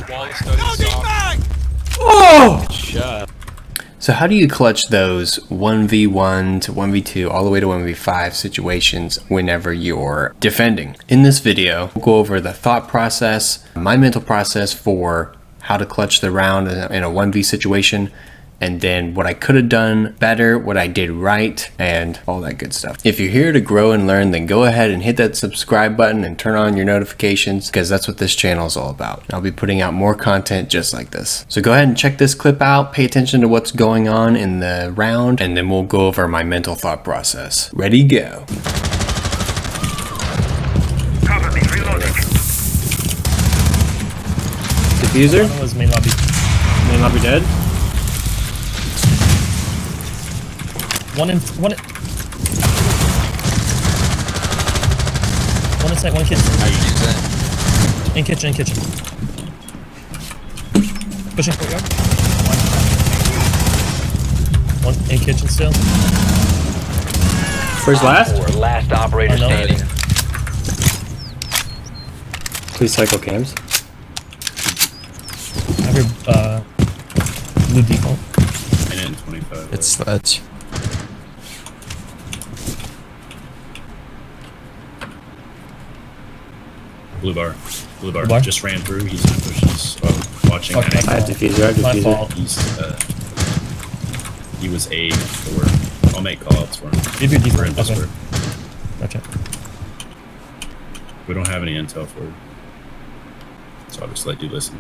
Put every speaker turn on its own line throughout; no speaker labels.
Wall is study soft.
Oh!
Shut.
So how do you clutch those 1v1 to 1v2 all the way to 1v5 situations whenever you're defending? In this video, we'll go over the thought process, my mental process for how to clutch the round in a 1v situation, and then what I could have done better, what I did right, and all that good stuff. If you're here to grow and learn, then go ahead and hit that subscribe button and turn on your notifications, because that's what this channel is all about. I'll be putting out more content just like this. So go ahead and check this clip out, pay attention to what's going on in the round, and then we'll go over my mental thought process. Ready, go.
Cover me, reloading.
Diffuser?
One was main lobby.
May not be dead.
One inside, one kitchen.
How you use that?
In kitchen. Pushing courtyard. One in kitchen still.
Where's last?
Last operator
Oh, no.
standing.
Please cycle cams.
I heard blue default.
Minute and 25.
It's sledge.
Blue bar.
Blue bar?
Just ran through. He's gonna push us. Oh, watching.
Fuck,
that
my
angle.
Diffuser,
My fault.
He was A for. I'll make calls for him.
Give your
We're in
default. Okay.
Discord.
Gotcha.
We don't have any intel for it. So I'll just let you listen.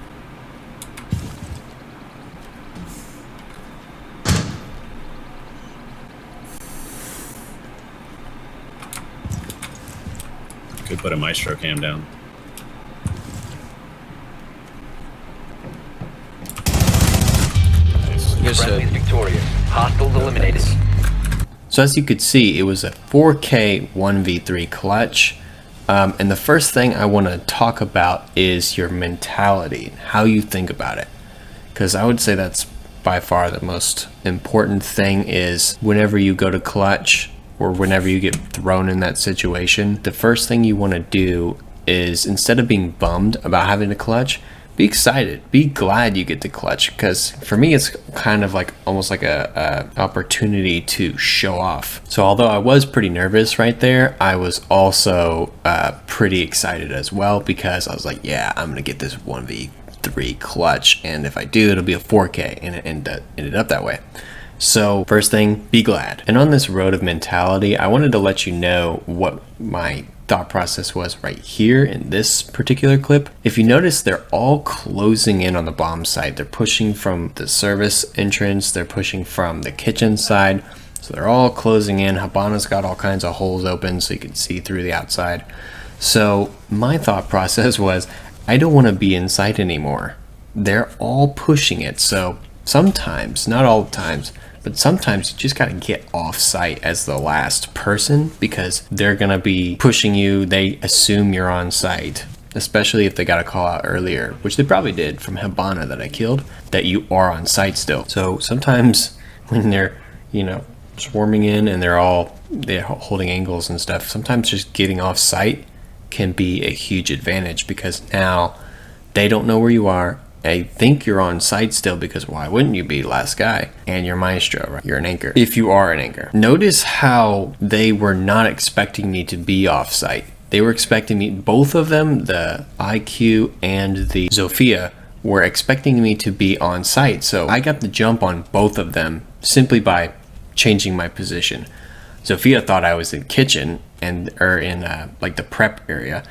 Could put a maestro cam down. Nice.
Yes,
Friendly's victorious. Hostiles eliminated.
So as you could see, it was a 4K 1v3 clutch. And the first thing I want to talk about is your mentality, how you think about it. Because I would say that's by far the most important thing is whenever you go to clutch or whenever you get thrown in that situation, the first thing you want to do is instead of being bummed about having to clutch, be excited, be glad you get to clutch, because for me it's kind of like almost like a opportunity to show off. So although I was pretty nervous right there, I was also pretty excited as well, because I was like, yeah, I'm gonna get this 1v3 clutch, and if I do, it'll be a 4K, and it ended up that way. So first thing, be glad. And on this road of mentality, I wanted to let you know what my thought process was right here in this particular clip. If you notice, they're all closing in on the bomb site. They're pushing from the service entrance, they're pushing from the kitchen side, so they're all closing in. Habana's got all kinds of holes open so you can see through the outside. So my thought process was, I don't want to be inside anymore. They're all pushing it, so sometimes, not all the times, but sometimes you just gotta get off site as the last person, because they're gonna be pushing you. They assume you're on site, especially if they got a call out earlier, which they probably did from Habana that I killed, that you are on site still. So sometimes when they're, swarming in and they're holding angles and stuff, sometimes just getting off site can be a huge advantage, because now they don't know where you are. I think you're on site still, because why wouldn't you be last guy? And you're maestro, right? You're an anchor. If you are an anchor. Notice how they were not expecting me to be off site. They were expecting me, both of them, the IQ and the Zofia, were expecting me to be on site. So I got the jump on both of them simply by changing my position. Zofia thought I was in kitchen or in like the prep area.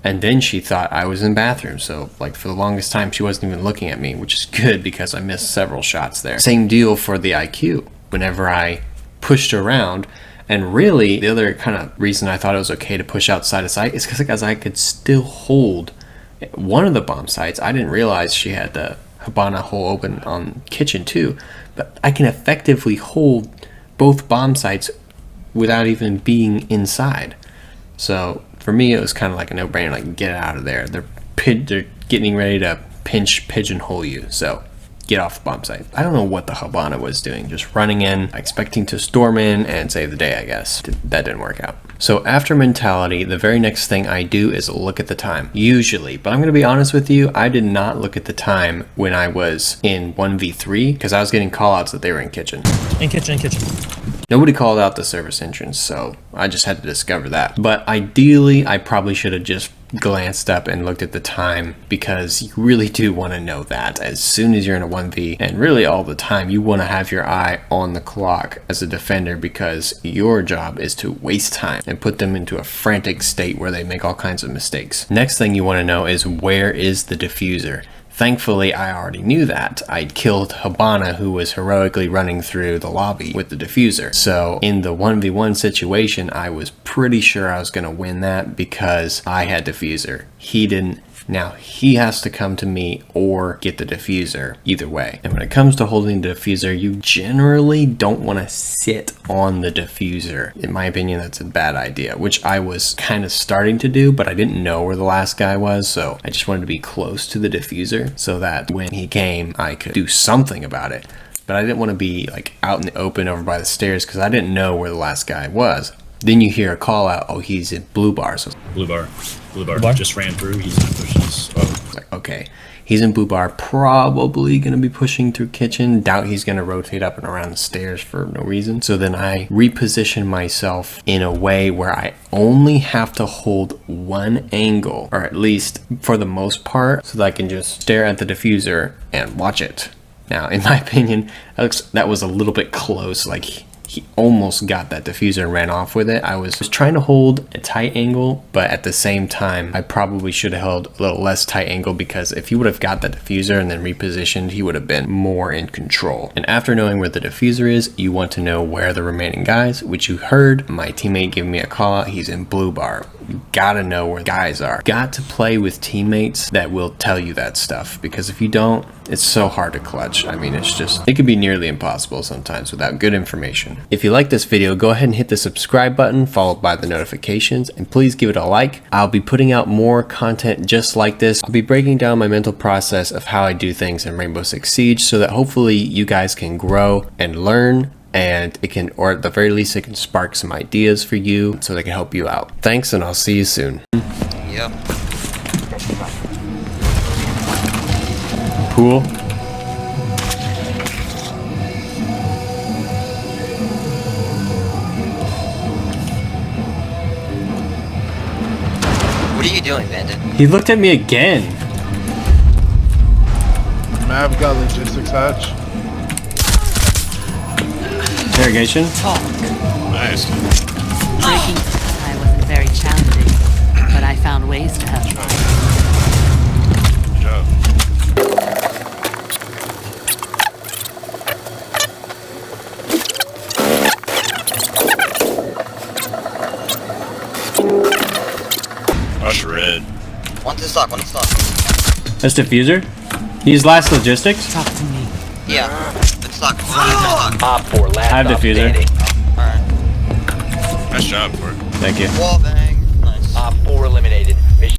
And then she thought I was in bathroom. So like for the longest time, she wasn't even looking at me, which is good because I missed several shots there. Same deal for the IQ. Whenever I pushed around, and really the other kind of reason I thought it was okay to push outside of sight is because I could still hold one of the bomb sites. I didn't realize she had the Habana hole open on kitchen too, but I can effectively hold both bomb sites without even being inside. So for me, it was kind of like a no-brainer, like get out of there. They're getting ready to pigeonhole you. So get off the bomb site. I don't know what the Habana was doing, just running in, expecting to storm in and save the day, I guess. That didn't work out. So after mentality, the very next thing I do is look at the time, usually. But I'm going to be honest with you, I did not look at the time when I was in 1v3 because I was getting callouts that they were in kitchen.
In kitchen.
Nobody called out the service entrance, so I just had to discover that. But ideally, I probably should have just glanced up and looked at the time, because you really do want to know that as soon as you're in a 1v, and really all the time you want to have your eye on the clock as a defender, because your job is to waste time and put them into a frantic state where they make all kinds of mistakes. Next thing you want to know is, where is the diffuser? Thankfully, I already knew that. I'd killed Habana, who was heroically running through the lobby with the diffuser. So in the 1v1 situation, I was pretty sure I was going to win that because I had diffuser. He didn't. Now, he has to come to me or get the diffuser, either way. And when it comes to holding the diffuser, you generally don't want to sit on the diffuser. In my opinion, that's a bad idea, which I was kind of starting to do, but I didn't know where the last guy was, so I just wanted to be close to the diffuser so that when he came, I could do something about it. But I didn't want to be like out in the open over by the stairs because I didn't know where the last guy was. Then you hear a call out, oh, he's in blue bar. So
Blue bar just ran through. He's gonna push his. Oh.
like, okay, he's in blue bar, probably gonna be pushing through kitchen. Doubt he's gonna rotate up and around the stairs for no reason. So then I reposition myself in a way where I only have to hold one angle, or at least for the most part, so that I can just stare at the diffuser and watch it. Now, in my opinion, that was a little bit close. Like, he almost got that diffuser and ran off with it. I was trying to hold a tight angle, but at the same time, I probably should have held a little less tight angle, because if he would have got that diffuser and then repositioned, he would have been more in control. And after knowing where the diffuser is, you want to know where the remaining guys, which you heard my teammate give me a call out. He's in blue bar. You gotta know where guys are. Got to play with teammates that will tell you that stuff, because if you don't, it's so hard to clutch. I mean, it could be nearly impossible sometimes without good information. If you like this video, go ahead and hit the subscribe button followed by the notifications, and please give it a like. I'll be putting out more content just like this. I'll be breaking down my mental process of how I do things in Rainbow Six Siege, so that hopefully you guys can grow and learn, and it can, or at the very least, it can spark some ideas for you so they can help you out. Thanks, and I'll see you soon.
Yep.
Pool.
What are you doing, Bandit?
He looked at me again.
Mav got logistics hatch.
Interrogation.
Nice.
Breaking I wasn't very challenging, but I found ways to have fun.
Good job. Rush red.
One to stock, one to stock.
That's diffuser. He's last logistics.
Talk to me.
Yeah. Good stock. One to stock.
Op 4 last
I have
stop
diffuser.
standing.
Alright.
Nice job, Ford.
Thank you.
Wall bang. Nice.
Op 4 eliminated.